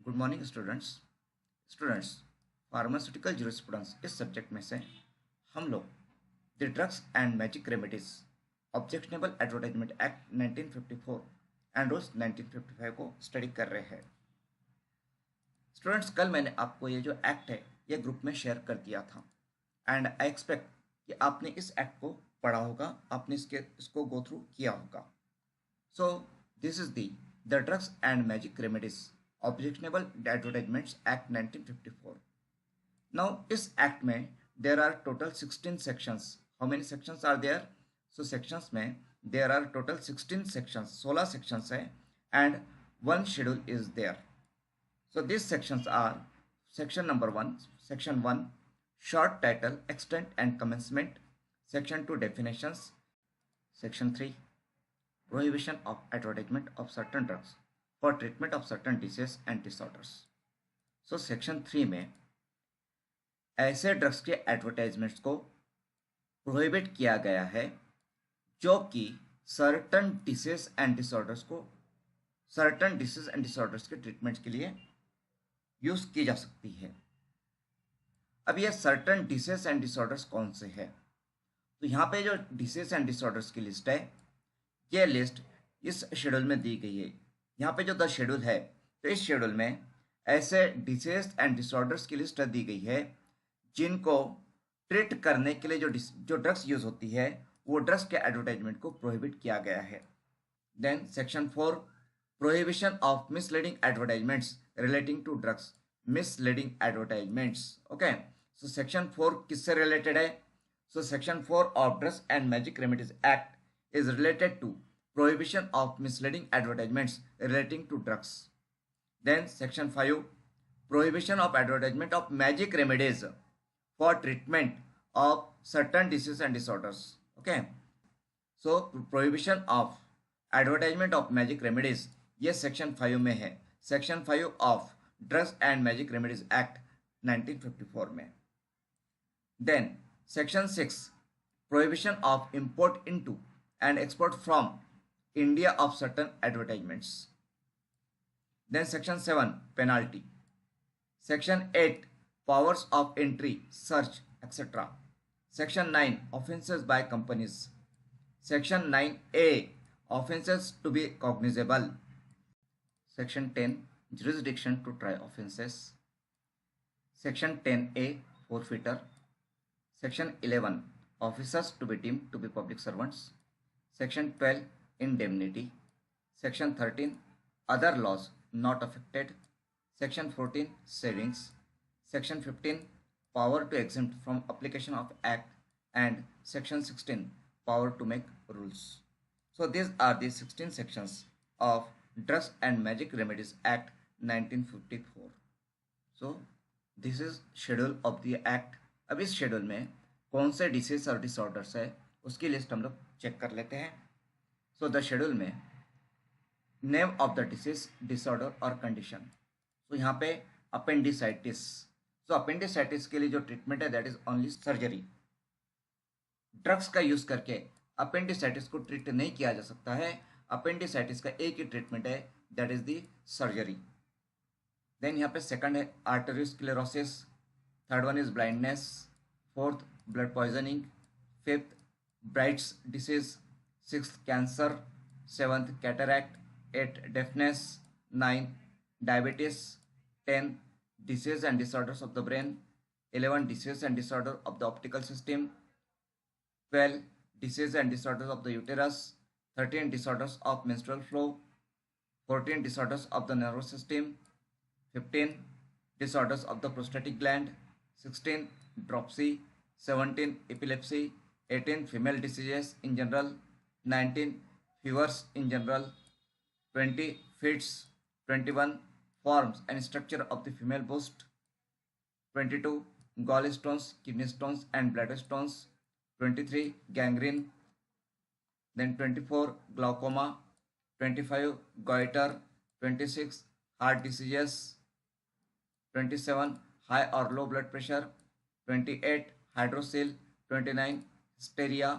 Good morning students pharmaceutical jurisprudence इस subject में से हम लोग the drugs and magic remedies objectionable advertisement act 1954 and rules 1955 को स्टडी कर रहे हैं। स्टूडेंट्स, कल मैंने आपको ये जो एक्ट है ये ग्रुप में शेयर कर दिया था एंड आई एक्सपेक्ट कि आपने इस एक्ट को पढ़ा होगा, आपने इसको गो थ्रू किया होगा। So this is the drugs and magic remedies objectionable advertisements act 1954। Now इस एक्ट में there are total 16 sections. How many sections are there? So sections में there are total 16 sections, 16 sections है and one schedule is there. So these sections are section number 1, section 1 short title, extent and commencement, section 2 definitions, section 3 prohibition of advertisement of certain drugs for treatment of certain diseases and disorders. So section 3 में ऐसे drugs के advertisements को prohibit किया गया है जो कि certain disease and disorders के ट्रीटमेंट्स के लिए यूज की जा सकती है। अब ये सर्टन डिसीज एंड डिसऑर्डर्स कौन से हैं? तो यहाँ पे जो डिसीज एंड डिसऑर्डर्स की लिस्ट है, ये लिस्ट इस शेड्यूल में दी गई है। यहाँ पे जो द शेड्यूल है, तो इस शेड्यूल में ऐसे डिसीज एंड डिसऑर्डर्स की लिस्ट दी गई है जिनको ट्रीट करने के लिए जो ड्रग्स यूज होती है वो ड्रग्स के एडवर्टाइजमेंट को प्रोहिबिट किया गया है। Then section 4 prohibition of misleading advertisements relating to drugs, misleading advertisements. Okay, so section 4 किससे रिलेटेड है? So section 4 of drugs and magic remedies act is related to prohibition of misleading advertisements relating to drugs. Then section 5 prohibition of advertisement of magic remedies for treatment of certain disease and disorders. Okay, so prohibition of advertisement of magic remedies ये section 5 में है, section 5 of drugs and magic remedies act 1954 में। Then section 6 prohibition of import into and export from India of certain advertisements. Then section 7 penalty. Section 8 powers of entry, search, etc. Section 9 offenses by companies. Section 9A offenses to be cognizable. Section 10 jurisdiction to try offenses. Section 10A forfeiture. Section 11 officers to be deemed to be public servants. Section 12 indemnity. Section 13 other laws not affected. Section 14 savings. Section 15 power to exempt from application of act and section 16 power to make rules. So these are the 16 sections of Drugs and Magic Remedies Act 1954. So this is schedule of the act. अब इस schedule में कौन से disease और disorders है उसकी list हम लोग चेक कर लेते हैं। सो द शेड्यूल में name of the disease, disorder और कंडीशन। तो यहाँ पे अपेंडिसाइटिस। तो अपेंडिसाइटिस के लिए जो ट्रीटमेंट है that is only surgery. Drugs का यूज करके अपेंडिसाइटिस को ट्रीट नहीं किया जा सकता है। अपेंडिसाइटिस का एक ही ट्रीटमेंट है that is the surgery. Then यहाँ पे सेकंड है arteriosclerosis, third one is blindness, fourth blood poisoning, fifth Bright's disease, sixth cancer, seventh cataract, eight deafness, 9 diabetes, 10 disease and disorders of the brain, 11 disease and disorder of the optical system, 12 disease and disorders of the uterus, 13 disorders of menstrual flow, 14 disorders of the nervous system, 15 disorders of the prostatic gland, 16 dropsy, 17 epilepsy, 18 female diseases in general, 19 fevers in general, 20 fits, 21 forms and structure of the female breast, 22 gallstones, kidney stones and bladder stones, 23 gangrene, then 24 glaucoma, 25 goiter, 26 heart diseases, 27 high or low blood pressure, 28 hydrocele, 29 hysteria,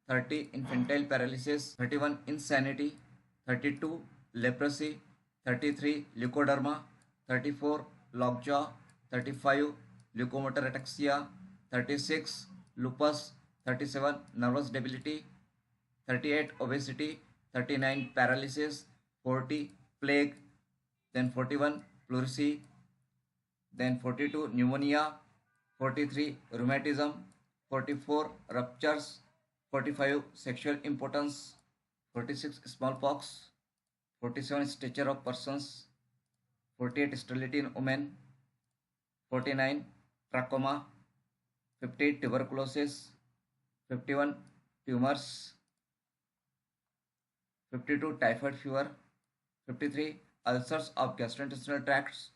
30 infantile paralysis, 31 insanity, 32 leprosy, 33 leukoderma, 34 lockjaw, 35 leukomotor ataxia, 36 lupus, 37 nervous debility, 38 obesity, 39 paralysis, 40 plague, then 41 pleurisy, then 42 pneumonia, 43 rheumatism, 44 ruptures, 45 sexual impotence, 46 smallpox, 47 stature of persons, 48 sterility in women, 49 trachoma, 50 tuberculosis, 51 tumors, 52 typhoid fever, 53 ulcers of gastrointestinal tracts,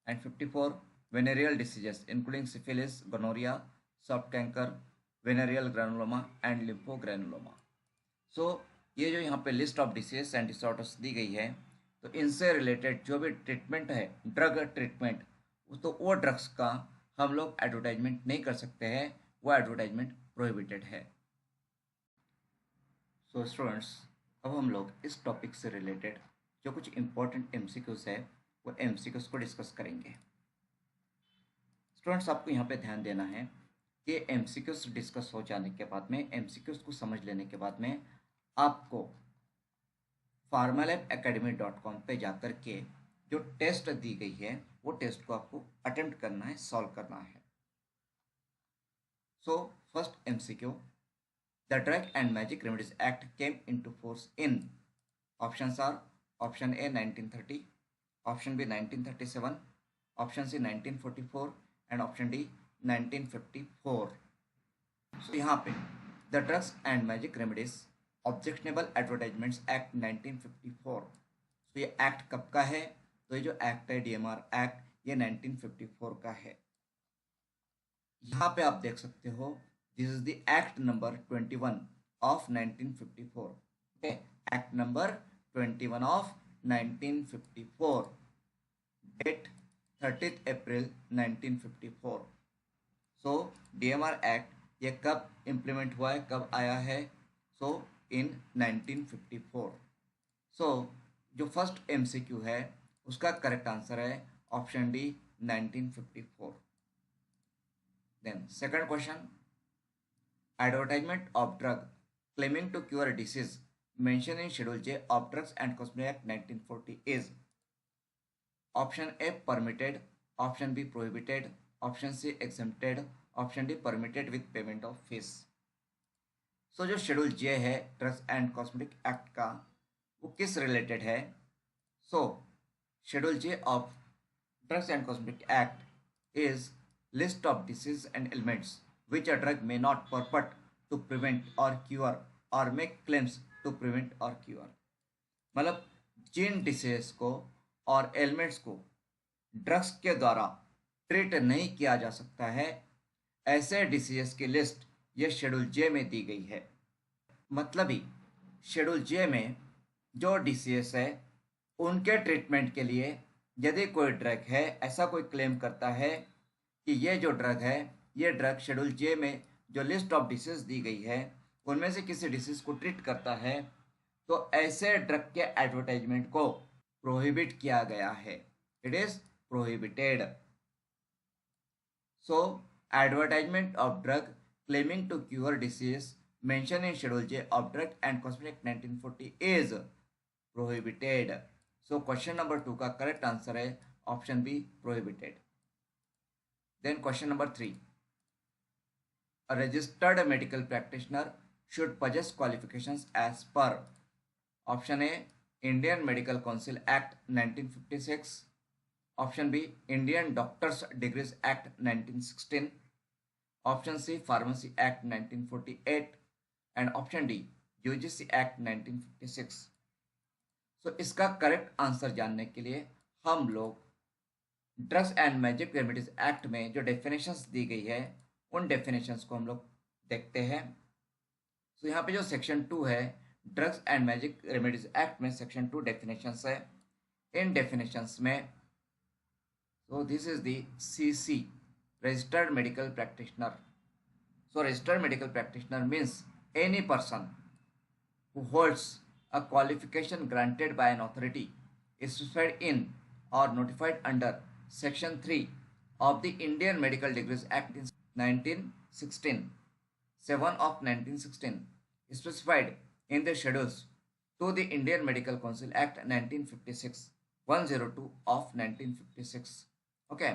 and 54 venereal diseases including syphilis, gonorrhea, soft cancer, venereal granuloma and lymphogranuloma. सो ये जो यहाँ पे list of disease and disorders दी गई है, तो इनसे रिलेटेड जो भी ट्रीटमेंट है, ड्रग ट्रीटमेंट, तो वो ड्रग्स का हम लोग एडवर्टाइजमेंट नहीं कर सकते हैं, वो एडवर्टाइजमेंट प्रोहिबिटेड है। सो स्टूडेंट्स, अब हम लोग इस टॉपिक से रिलेटेड जो कुछ इम्पोर्टेंट एमसीक्यूज है वो एमसीक्यूज को डिस्कस करेंगे। स्टूडेंट्स, आपको यहाँ पे ध्यान देना है कि एमसीक्यूज डिस्कस हो जाने के बाद में, एमसीक्यूज को समझ लेने के बाद में आपको pharmalabacademy.com पे जाकर के जो टेस्ट दी गई है वो टेस्ट को आपको अटेम्प्ट करना है, सॉल्व करना है। So first MCQ, the drug and magic remedies act came into force in, options are option A 1930, option B 1937, option C 1944 and option D 1954। So यहाँ पे the drugs and magic remedies objectionable advertisements act 1954, तो ये act कब का है? तो ये जो एक्ट है डीएमआर एक्ट, ये 1954 का है। यहाँ पे आप देख सकते हो, this is the act number 21 of 1954, okay, act number 21 of 1954, date 30 April 1954। So DMR act ये कब इम्प्लीमेंट हुआ है, कब आया है? सो इन 1954। सो जो फर्स्ट एमसीक्यू है उसका करेक्ट आंसर है option D 1954। Then second question, advertisement of drug claiming to cure disease mention in schedule J of drugs and cosmetic act 1940 is, option A permitted, option B prohibited, option C exempted, option D permitted with payment of fees. So जो schedule जे है drugs and cosmetic act का, वो किस related है? So schedule J of drugs and cosmetic act is list of disease and elements which a drug may not purport to prevent और cure और make claims to prevent और cure. मतलब जिन disease को और एलिमेंट्स को drugs के द्वारा ट्रीट नहीं किया जा सकता है, ऐसे डिसीजेस की लिस्ट ये शेड्यूल जे में दी गई है। मतलब ही शेड्यूल जे में जो डिसीजेस है उनके ट्रीटमेंट के लिए यदि कोई ड्रग है, ऐसा कोई क्लेम करता है कि ये जो ड्रग है, ये ड्रग शेड्यूल जे में जो लिस्ट ऑफ डिसीज दी गई है उनमें से किसी डिसीज को ट्रीट करता है, तो ऐसे ड्रग के एडवर्टाइजमेंट को प्रोहिबिट किया गया है, it is prohibited. So advertisement of drug claiming to cure disease mentioned in Schedule J of Drug and Cosmetic 1940 is prohibited. So question number 2 का correct answer है option B, prohibited. Then question number 3, a registered medical practitioner should possess qualifications as per, option A Indian Medical Council Act 1956, option B Indian Doctors Degrees Act 1916, option C pharmacy act 1948 and option D UGC act 1956। So इसका correct answer जानने के लिए हम लोग drugs and magic remedies act में जो definitions दी गई है उन डेफिनेशंस को हम लोग देखते हैं। सो यहाँ पे जो सेक्शन 2 है drugs and magic remedies act में, सेक्शन 2 डेफिनेशंस है। इन डेफिनेशंस में सो this is the CC, registered medical practitioner. So registered medical practitioner means any person who holds a qualification granted by an authority specified in or notified under Section 3 of the Indian Medical Degrees Act in 1916, 7 of 1916, specified in the schedules to the Indian Medical Council Act 1956, 102 of 1956. Okay,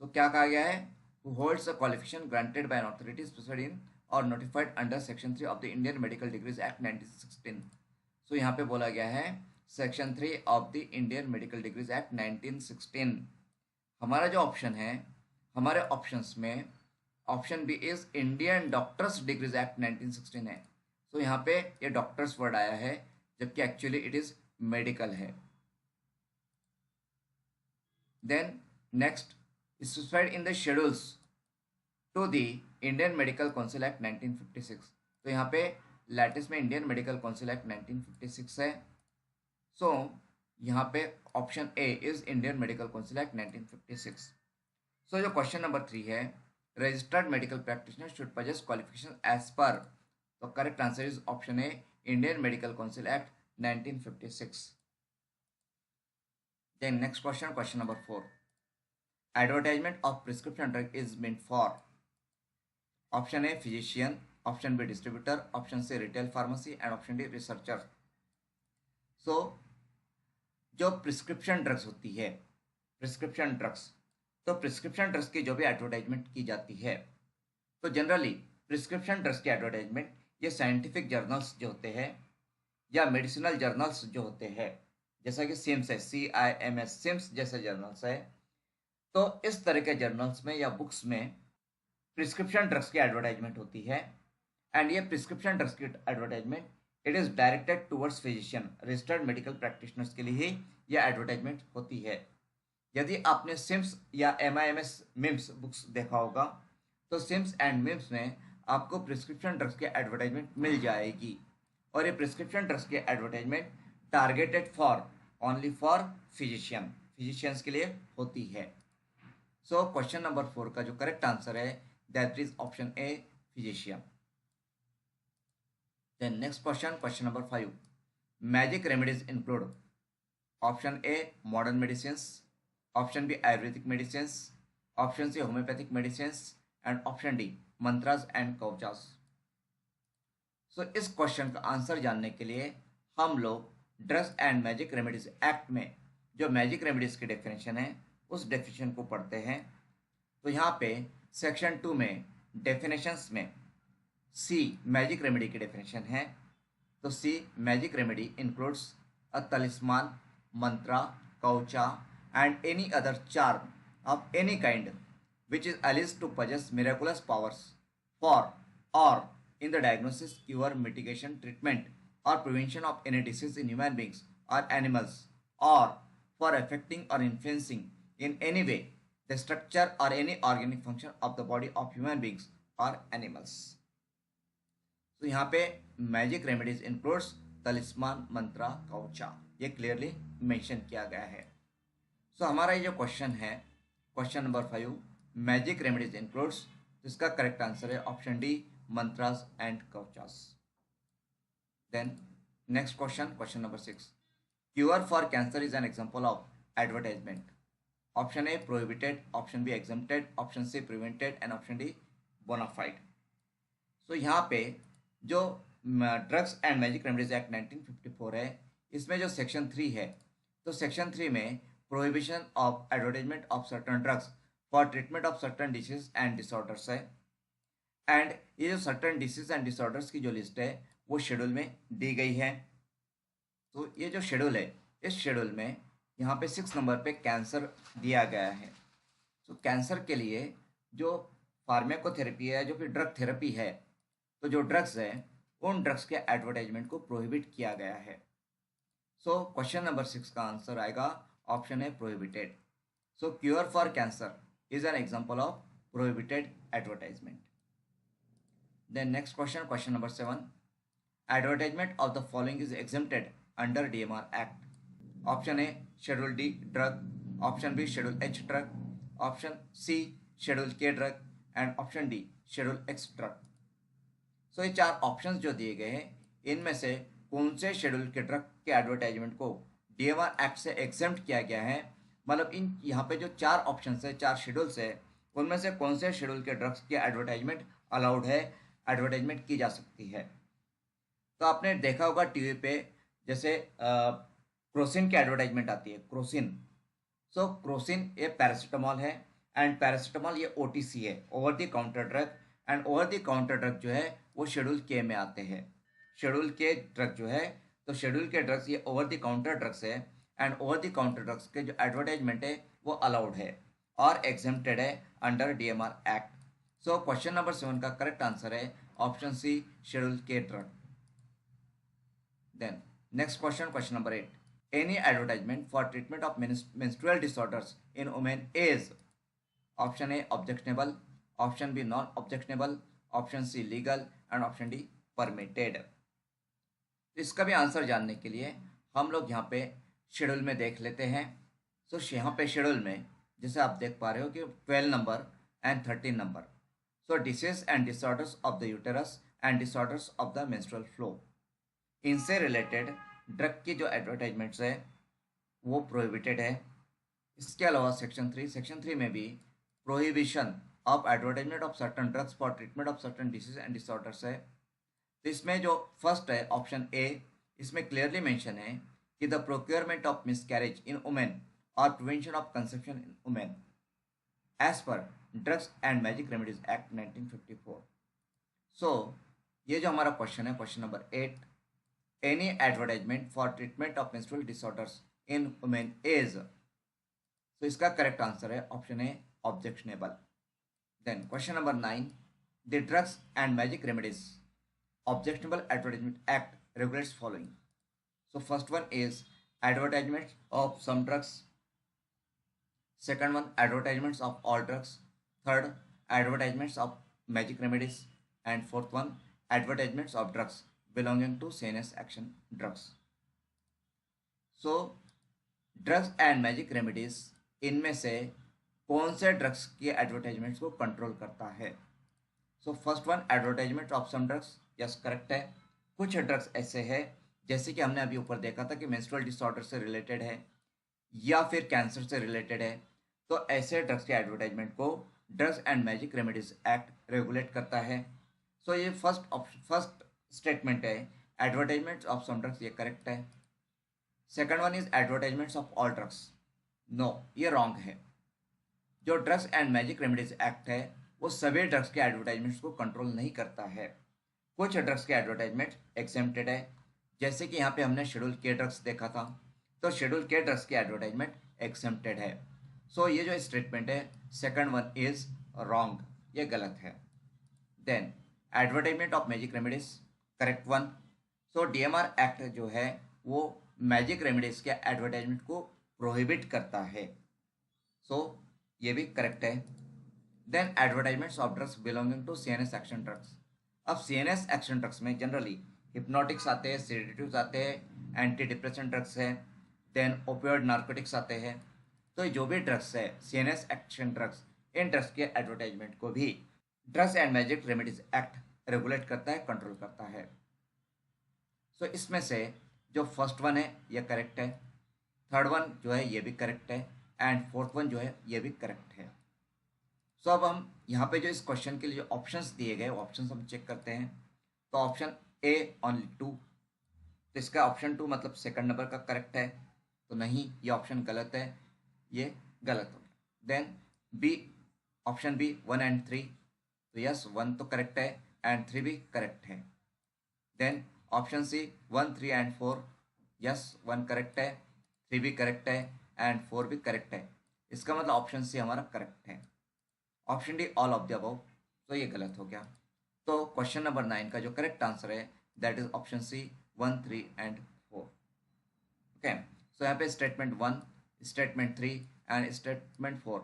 so क्या कहा गया है? Who holds a qualification granted by an authority specified in or notified under Section 3 of the Indian Medical Degrees Act 1916. So यहाँ पे बोला गया है Section 3 of the Indian Medical Degrees Act 1916. हमारा जो ऑप्शन है, हमारे ऑप्शंस में option B is Indian doctors degrees act 1916 है. तो यहाँ पे ये डॉक्टर्स वर्ड आया है, जबकि एक्चुअली इट इज मेडिकल है. Then next, specified in the schedules to the Indian medical council act 1956. तो यहाँ पे लेटेस्ट में इंडियन मेडिकल काउंसिल एक्ट 1956 है. सो यहाँ पे option A is Indian medical council act 1956. So जो क्वेश्चन नंबर 3 है, registered medical practitioner should possess qualification as per. तो correct answer is option A, Indian medical council act 1956. Then next question, question number 4. Advertisement of prescription drug is meant for. Option A physician, option B distributor, option C retail pharmacy and option D researcher. So जो prescription drugs होती है, prescription drugs, तो prescription drugs की जो भी advertisement की जाती है, तो जनरली प्रिस्क्रिप्शन ड्रग्स की एडवर्टाइजमेंट ये साइंटिफिक जर्नल्स जो होते हैं या मेडिसिनल जर्नल्स जो होते हैं, जैसा कि सिम्स है, CIMS, सिम्स जैसे जर्नल्स है, तो इस तरह के जर्नल्स में या बुक्स में प्रिस्क्रिप्शन ड्रग्स की एडवर्टाइजमेंट होती है. एंड ये प्रिस्क्रिप्शन ड्रग्स की advertisement it is directed towards physician, registered medical practitioners के लिए ही यह एडवर्टाइजमेंट होती है. यदि आपने सिम्स या MIMS मिम्स बुक्स देखा होगा, तो सिम्स एंड मिम्स में आपको प्रिस्क्रिप्शन ड्रग्स की एडवर्टाइजमेंट मिल जाएगी. और ये प्रिस्क्रिप्शन ड्रग्स की advertisement targeted for only for physicians के लिए होती है. सो क्वेश्चन नंबर 4 का जो करेक्ट आंसर है that is option A, physician. Then next question, question number 5. Magic remedies include. Option A modern medicine, option B ayurvedic medicine, option C homeopathic medicine and option D mantras and kavachas. So इस question का answer जानने के लिए हम लोग drugs and magic remedies act में जो magic remedies की डेफिनेशन है उस डेफिनेशन को पढ़ते हैं. तो यहाँ पे सेक्शन 2 में डेफिनेशंस में सी मैजिक रेमेडी की डेफिनेशन है. तो C magic remedy includes a talisman, mantra, kavacha and any other charm of any kind which is alleged to possess miraculous powers for or in the diagnosis, cure, mitigation, treatment or prevention of any disease in human beings or animals, or for affecting or influencing in any way the structure or any organic function of the body of human beings or animals. तो यहाँ पे magic remedies includes तलिस्मान, mantra, कवचा, ये clearly mention किया गया है. सो हमारा ये जो क्वेश्चन है, question number 5, magic remedies includes, तो इसका करेक्ट आंसर है option D, mantras and kavachas. Then next question, question number 6. Cure for cancer is an example of advertisement. Option A prohibited, option B exempted, option C prevented and option D bona fide. So यहाँ पे जो drugs and magic remedies act 1954 है, इसमें जो section 3 है, तो section 3 में prohibition of advertisement of certain drugs for treatment of certain disease and disorders है. एंड ये जो सर्टन डिसीज एंड डिसऑर्डर्स की जो लिस्ट है वो शेड्यूल में दी गई है. तो ये जो शेड्यूल है, इस शेड्यूल में यहाँ पे 6 नंबर पे कैंसर दिया गया है. तो कैंसर के लिए जो फार्माकोथेरेपी है, जो फिर ड्रग थेरेपी है, तो जो ड्रग्स है उन ड्रग्स के एडवर्टाइजमेंट को प्रोहिबिट किया गया है. सो क्वेश्चन नंबर 6 का आंसर आएगा ऑप्शन है prohibited. So cure for cancer is an example of prohibited advertisement. Then next question, question number 7. Advertisement of the following is exempted under DMR act. Option A schedule D drug, option B schedule H drug, option C schedule K drug and option D schedule X drug. So ये 4 options जो दिए गए हैं, इनमें से कौन से schedule के ड्रग के एडवर्टाइजमेंट को DMR एक्ट से एग्जेम्प्ट किया गया है, मतलब इन यहाँ पे जो 4 ऑप्शन है, 4 शेड्यूल्स है, उनमें से कौन से शेड्यूल के ड्रग्स की एडवर्टाइजमेंट अलाउड है, एडवर्टाइजमेंट की जा सकती है। तो आपने देखा होगा टीवी पे, जैसे क्रोसिन की एडवर्टाइजमेंट आती है, क्रोसिन। सो क्रोसिन ये पैरासीटामॉल है, एंड पैरासीटामॉल ये OTC है, over the counter drug. And over the counter drug जो है वो शेड्यूल के में आते हैं। शेड्यूल के ड्रग जो है, तो शेड्यूल के ड्रग्स ये ओवर द काउंटर ड्रग्स है, and over the counter drugs के जो एडवर्टाइजमेंट है वो अलाउड है और एग्जेम्प्टेड है under DMR act. So question number 7 का करेक्ट आंसर है ऑप्शन सी, शेड्यूल के drug. Then next question, question number 8, any advertisement for treatment of menstrual disorders in women is option A objectionable, option B non objectionable, option C legal and option D permitted। तो इसका भी answer जानने के लिए हम लोग यहाँ पे शेड्यूल में देख लेते हैं। सो यहाँ पे शेड्यूल में जैसे आप देख पा रहे हो कि 12 number and 13 number, so disease and disorders of the uterus and disorders of the menstrual flow, इनसे रिलेटेड ड्रग की जो एडवर्टाइजमेंट्स है वो प्रोहिबिटेड है। इसके अलावा सेक्शन 3 में भी prohibition of advertisement of certain drugs for treatment of certain disease and disorders है। तो इसमें जो फर्स्ट है ऑप्शन ए, इसमें क्लियरली मेंशन है कि the procurement of miscarriage in women or prevention of conception in women as per drugs and magic remedies act 1954। So ये जो हमारा क्वेश्चन है, question number 8, any advertisement for treatment of menstrual disorders in women is, so इसका correct answer है option A, objectionable. Then question number 9, the drugs and magic remedies objectionable advertisement act regulates following. So first one is advertisement of some drugs, second one advertisements of all drugs, third advertisements of magic remedies, and fourth one advertisements of drugs belonging to CNS action drugs। so drugs and magic remedies, इनमें से कौन से drugs की advertisements को control करता है। So first one advertisement of some drugs, yes correct है। कुछ ड्रग्स ऐसे हैं जैसे कि हमने अभी ऊपर देखा था कि मेंस्ट्रुअल डिसऑर्डर से रिलेटेड है या फिर कैंसर से रिलेटेड है, तो ऐसे ड्रग्स के एडवर्टाइजमेंट को drugs and magic remedies act regulate करता है। सो ये फर्स्ट स्टेटमेंट है, एडवर्टाइजमेंट्स ऑफ सम ड्रग्स, ये करेक्ट है। Second one is advertisements of all drugs, no ये रॉन्ग है। जो drugs and magic remedies act है वो सभी ड्रग्स के एडवर्टाइजमेंट्स को कंट्रोल नहीं करता है। कुछ ड्रग्स के एडवर्टाइजमेंट एग्जेम्प्टेड है, जैसे कि यहाँ पे हमने शेड्यूल के ड्रग्स देखा था, तो शेड्यूल के ड्रग्स के एडवर्टाइजमेंट एग्जेम्प्टेड है। सो ये जो स्टेटमेंट है सेकंड वन इज रॉन्ग, ये गलत है। Then advertisement of magic remedies, correct one. So DMR act जो है वो मैजिक रेमेडीज के एडवर्टाइजमेंट को प्रोहिबिट करता है, सो ये भी करेक्ट है। Then advertisements of drugs belonging to CNS action drugs, अब CNS एक्शन ड्रग्स में जनरली हिप्नोटिक्स आते हैं, सेडेटिव्स आते हैं, एंटी डिप्रेशन ड्रग्स है, देन ओपियोइड नार्कोटिक्स आते हैं। तो जो भी ड्रग्स है CNS एक्शन ड्रग्स, इन ड्रग्स के एडवर्टाइजमेंट को भी drugs and magic remedies act regulate करता है, कंट्रोल करता है। सो इसमें से जो फर्स्ट वन है ये करेक्ट है, थर्ड वन जो है ये भी करेक्ट है, एंड फोर्थ वन जो है ये भी करेक्ट है। सो अब हम यहाँ पे जो इस क्वेश्चन के लिए जो ऑप्शंस दिए गए ऑप्शंस हम चेक करते हैं। तो ऑप्शन ए ओनली 2, तो इसका ऑप्शन 2 मतलब सेकंड नंबर का करेक्ट है, तो नहीं ये ऑप्शन गलत है, ये गलत हो गया। Then B, option B 1 and 3, तो यस 1 तो करेक्ट है एंड 3 भी करेक्ट है। Then option C 1, 3 and 4, yes 1 correct है, 3 भी करेक्ट है एंड 4 भी करेक्ट है। इसका मतलब ऑप्शन सी हमारा करेक्ट है। Option D all of the above, तो ये गलत हो गया। तो क्वेश्चन नंबर 9 का जो करेक्ट आंसर है that is option C 1, 3 and 4। Okay, so यहाँ पे स्टेटमेंट 1, स्टेटमेंट 3 एंड स्टेटमेंट 4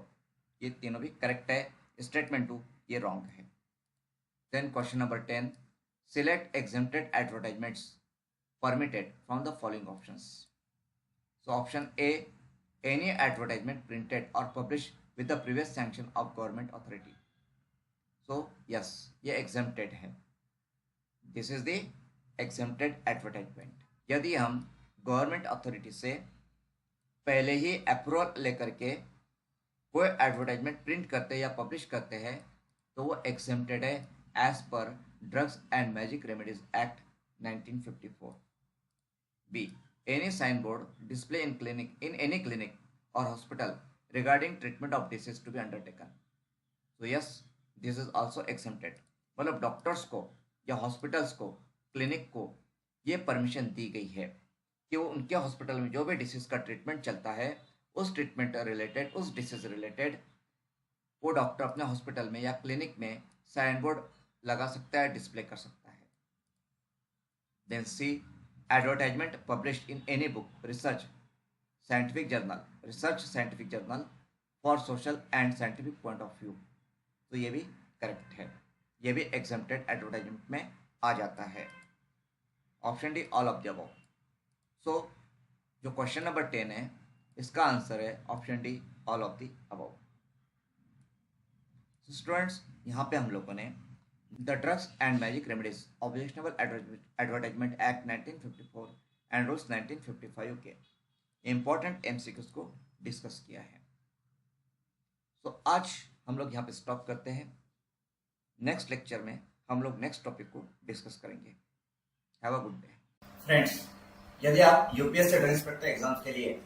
ये तीनों भी करेक्ट है, स्टेटमेंट 2 ये रॉन्ग है। Then question number 10, select exempted advertisements permitted from the following options। So option A, any advertisement printed or published with the previous sanction of government authority। So yes, ये exempted है। This is the exempted advertisement। यदि हम government authority से पहले ही approval लेकर के कोई advertisement print करते या पब्लिश करते हैं तो वो एग्जेम्प्टेड है as per drugs and magic remedies act 1954। B, any sign board display in any clinic or hospital regarding treatment of disease to be undertaken. तो yes, this is also exempted. मतलब doctors को या hospitals को, clinic को ये permission दी गई है कि वो उनके हॉस्पिटल में जो भी डिसीज का ट्रीटमेंट चलता है उस ट्रीटमेंट रिलेटेड, उस डिसीज रिलेटेड वो डॉक्टर अपने हॉस्पिटल में या क्लिनिक में साइन बोर्ड लगा सकता है, डिस्प्ले कर सकता है। Then C, advertisement published in any book, research scientific journal for social and scientific point of view. तो ये भी करेक्ट है, ये भी एग्जेम्प्टेड एडवर्टाइजमेंट में आ जाता है। Option D, all of the above. So जो क्वेश्चन नंबर 10 है इसका आंसर है option D, all of the above. Students, यहाँ पे हम लोगों ने the drugs and magic remedies objectionable advertisement act 1954 and rules 1955 के इंपॉर्टेंट एमसीक्यूज को डिस्कस किया है। तो आज हम लोग यहाँ पे स्टॉप करते हैं। नेक्स्ट लेक्चर में हम लोग नेक्स्ट टॉपिक को डिस्कस करेंगे। Have a good day. Friends, यदि आप यूपीएससी ड्रग इंस्पेक्टर एग्जाम्स के लिए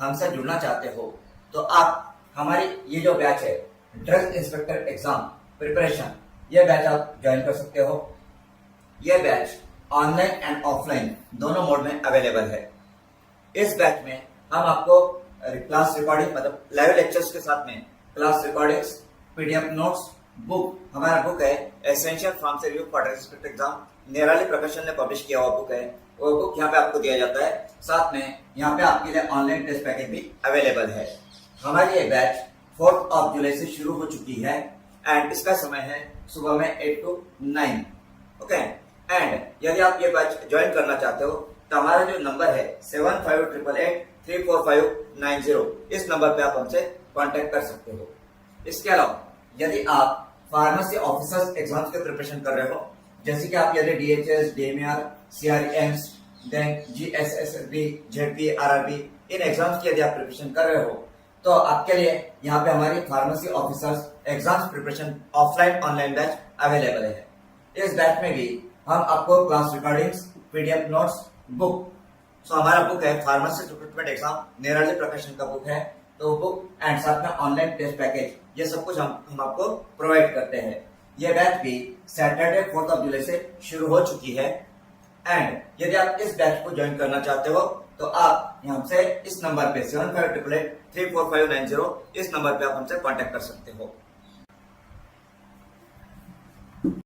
हमसे जुड़ना चाहते हो तो आप हमारी ये जो बैच है ड्रग इंस्पेक्टर एग्जाम प्रिपरेशन, ये बैच आप ज्वाइन कर सकते हो। ये बैच ऑनलाइन एंड ऑफलाइन दोनों मोड में अवेलेबल है। इस बैच में हम आपको क्लास रिकॉर्डिंग, मतलब लाइव लेक्चर्स के साथ में class recordings, PDF notes, book, हमारा बुक है essential pharmacy review for drug inspector exam, निराली प्रकाशन ने पब्लिश किया हुआ बुक है। वो बुक यहाँ पे आपको दिया जाता है। साथ में यहाँ पे आपके लिए ऑनलाइन टेस्ट पैकेज भी अवेलेबल है। हमारी ये बैच 4 जुलाई से शुरू हो चुकी है एंड इसका समय है सुबह में 8 to 9। ओके, एंड यदि आप ये बैच ज्वाइन करना चाहते हो तो हमारा जो नंबर है 7588834590, इस नंबर पे आप हमसे कांटेक्ट कर सकते हो। इसके अलावा यदि आप फार्मेसी ऑफिसर्स एग्जाम्स के प्रिपरेशन कर रहे हो, जैसे कि आप यदि DHS, DMR, CRMS, then GSSB, ZP, RRB, इन एग्जाम्स की यदि आप प्रिपरेशन कर रहे हो तो आपके लिए यहाँ पे हमारी pharmacy officers exams preparation offline online batch available है। इस बैच में भी हम आपको class recordings, PDF notes, book, so हमारा बुक है फार्मेसी रिक्रूटमेंट एग्जाम, निराली प्रकाशन का बुक है, तो बुक एंड साथ में ऑनलाइन टेस्ट पैकेज, ये सब कुछ हम आपको प्रोवाइड करते हैं। ये बैच भी सैटरडे 4 जुलाई से शुरू हो चुकी है एंड यदि आप इस बैच को ज्वाइन करना चाहते हो तो आप यहाँ से इस नंबर पे 7588834590, इस नंबर पे आप हमसे कांटेक्ट कर सकते हो।